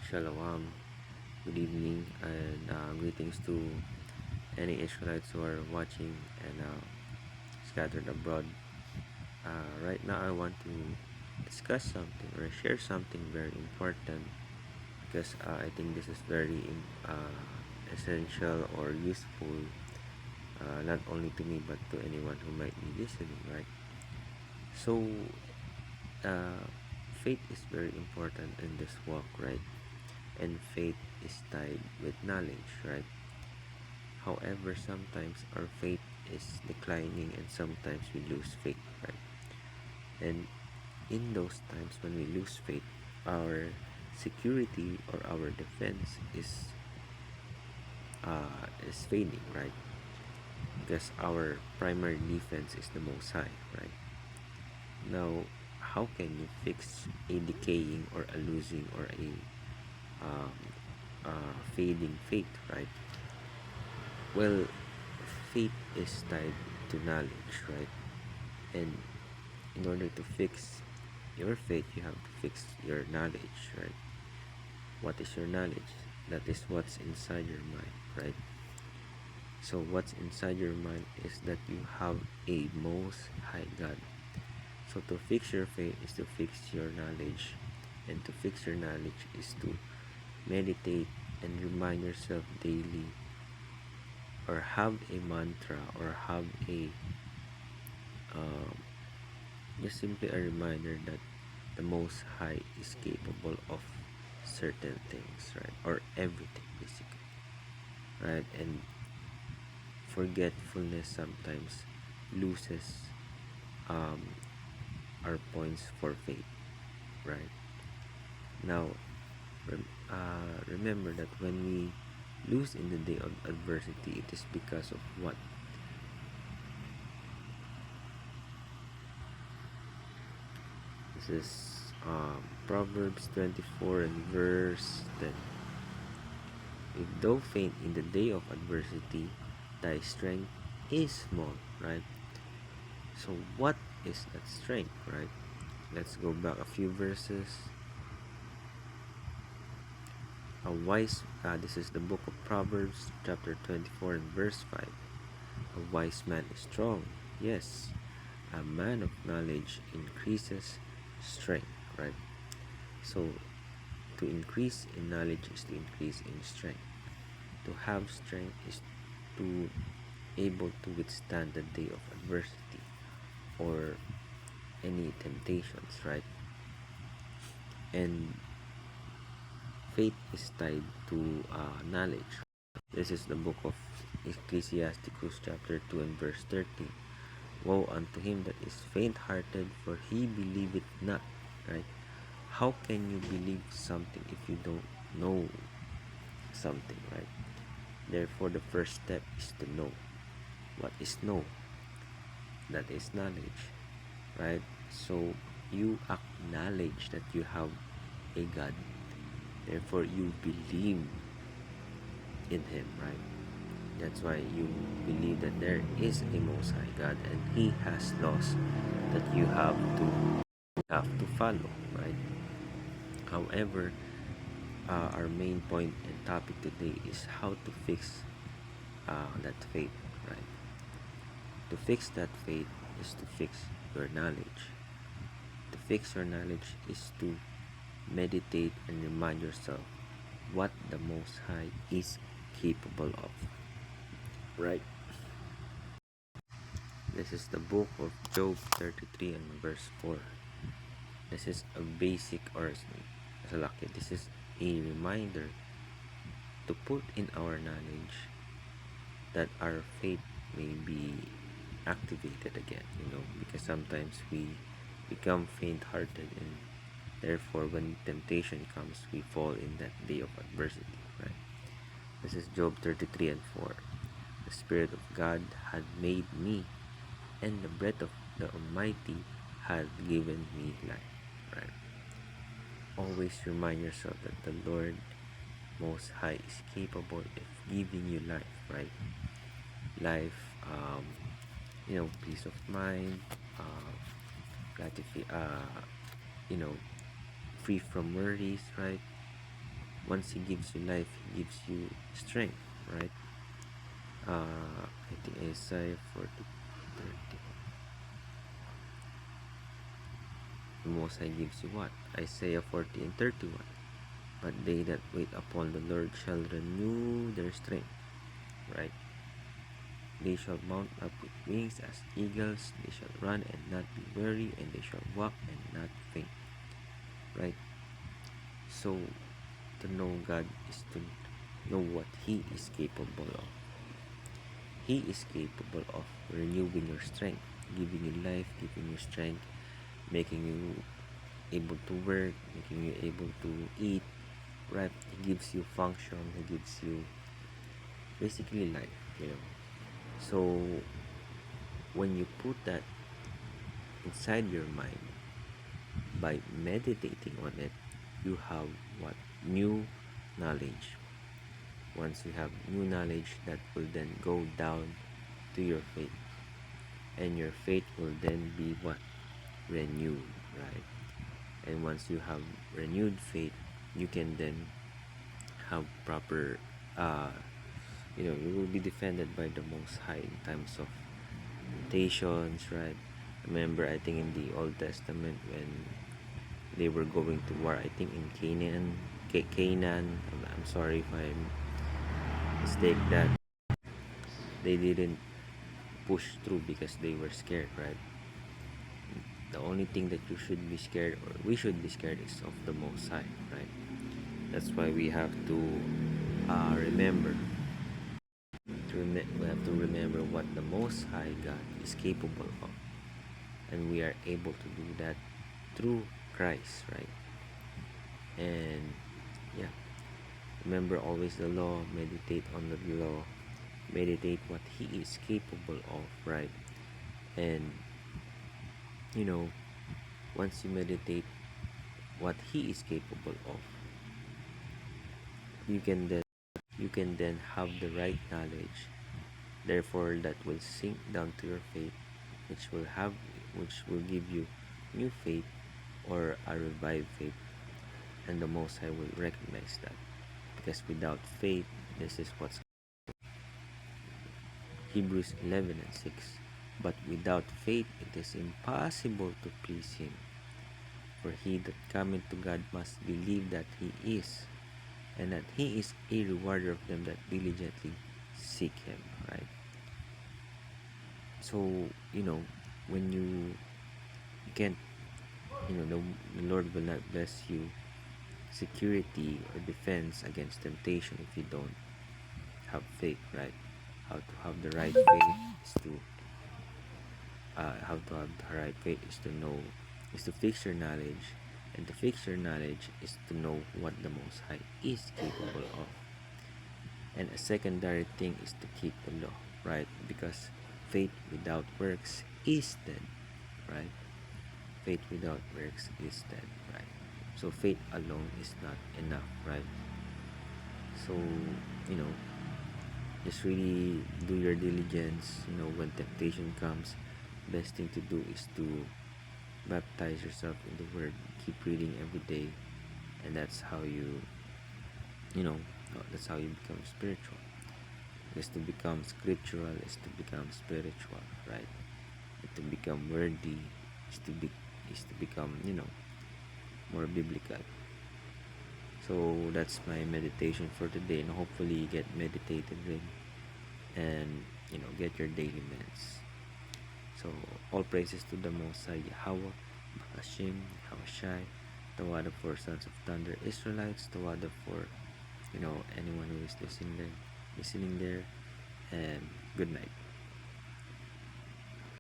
Shalom, good evening, and greetings to any Israelites who are watching and scattered abroad. Right now, I want to discuss something or share something very important because I think this is very essential or useful, not only to me but to anyone who might be listening, right? So, uh, faith is very important in this walk, right? And faith is tied with knowledge, right? However, sometimes our faith is declining and sometimes we lose faith, right? And in those times when we lose faith, our security or our defense is fading, right? Because our primary defense is the Most High, right? Now, how can you fix a decaying or a losing or a um, fading faith, right? Well, faith is tied to knowledge, right? And in order to fix your faith, you have to fix your knowledge, right? What is your knowledge? That is what's inside your mind, right? So what's inside your mind is that you have a most high God. So to fix your faith is to fix your knowledge, and to fix your knowledge is to meditate and remind yourself daily, or have a mantra, or have a um, just simply a reminder that the Most High is capable of certain things, right? Or everything, basically, right? And forgetfulness sometimes loses um, our points for faith, right? Now, remember that when we lose in the day of adversity, it is because of what? This is Proverbs 24 and verse 10. If thou faint in the day of adversity, thy strength is small, right? So what is that strength, right? Let's go back a few verses. This is the book of Proverbs, chapter 24 and verse 5. A wise man is strong, yes. A man of knowledge increases strength, right? So to increase in knowledge is to increase in strength. To have strength is to able to withstand the day of adversity or any temptations, right? And faith is tied to knowledge. This is the book of Ecclesiasticus chapter 2 and verse 13. Woe unto him that is faint-hearted, for he believeth not, right? How can you believe something if you don't know something, right? Therefore, the first step is to know. What is know? That is knowledge, right? So you acknowledge that you have a God. Therefore, you believe in Him, right? That's why you believe that there is a Most High God and He has laws that you have to follow, right? However, our main point and topic today is how to fix that faith, right? To fix that faith is to fix your knowledge. To fix your knowledge is to meditate and remind yourself what the Most High is capable of, right? This is the book of Job 33 and verse 4. This is a basic or this is a reminder to put in our knowledge that our faith may be activated again, because sometimes we become faint-hearted, and therefore when temptation comes we fall in that day of adversity, right? This is Job 33 and 4. The Spirit of God had made me, and the breath of the Almighty had given me life, right? Always remind yourself that the Lord Most High is capable of giving you life, right? Life, peace of mind, gratify, free from worries, right? once he gives you life, he gives you strength, right? I think Isaiah 40:30. The Most High gives you what? Isaiah 40:31. But they that wait upon the Lord shall renew their strength, right? They shall mount up with wings as eagles. They shall run and not be weary, and they shall walk and not faint, right? So, to know God is to know what He is capable of. He is capable of renewing your strength, giving you life, giving you strength, making you able to work, making you able to eat, right? He gives you function, he gives you basically life. So when you put that inside your mind by meditating on it, you have what? New knowledge. Once you have new knowledge, that will then go down to your faith. And your faith will then be what? Renewed, right? And once you have renewed faith, you can then have proper you will be defended by the Most High in times of temptations, right? Remember, I think in the Old Testament when they were going to war, I think in Canaan. I'm sorry if I mistake that. They didn't push through because they were scared, right? The only thing that you should be scared, or we should be scared, is of the Most High, right? That's why we have to remember. We have to remember what the Most High God is capable of, and we are able to do that through Christ, right? And yeah, remember always the law, meditate on the law, meditate what He is capable of, right? And you know, once you meditate what He is capable of, you can then have the right knowledge. Therefore, that will sink down to your faith, which will give you new faith or a revived faith, and the Most High will recognize that. Because without faith, this is what's Hebrews 11:6. But without faith, it is impossible to please Him. For he that cometh to God must believe that He is, and that He is a rewarder of them that diligently seek Him, right? So, when you can't, the Lord will not bless you security or defense against temptation if you don't have faith, right? How to have the right faith is to know, is to fix your knowledge, and to fix your knowledge is to know what the Most High is capable of. And a secondary thing is to keep the law, right? Because faith without works is dead, right? Faith without works is dead, right? So faith alone is not enough, right? So, you know, just really do your diligence. When temptation comes, best thing to do is to baptize yourself in the Word. Keep reading every day, and that's how you become spiritual. Is to become scriptural, is to become spiritual, right? And to become worthy is to become more biblical. So that's my meditation for today, and hopefully you get meditated with, and get your daily minutes. So all praises to the Most High Yahweh, Hashem, Hawashai, Tawada for Sons of Thunder Israelites, Tawada for anyone who is listening there, and good night.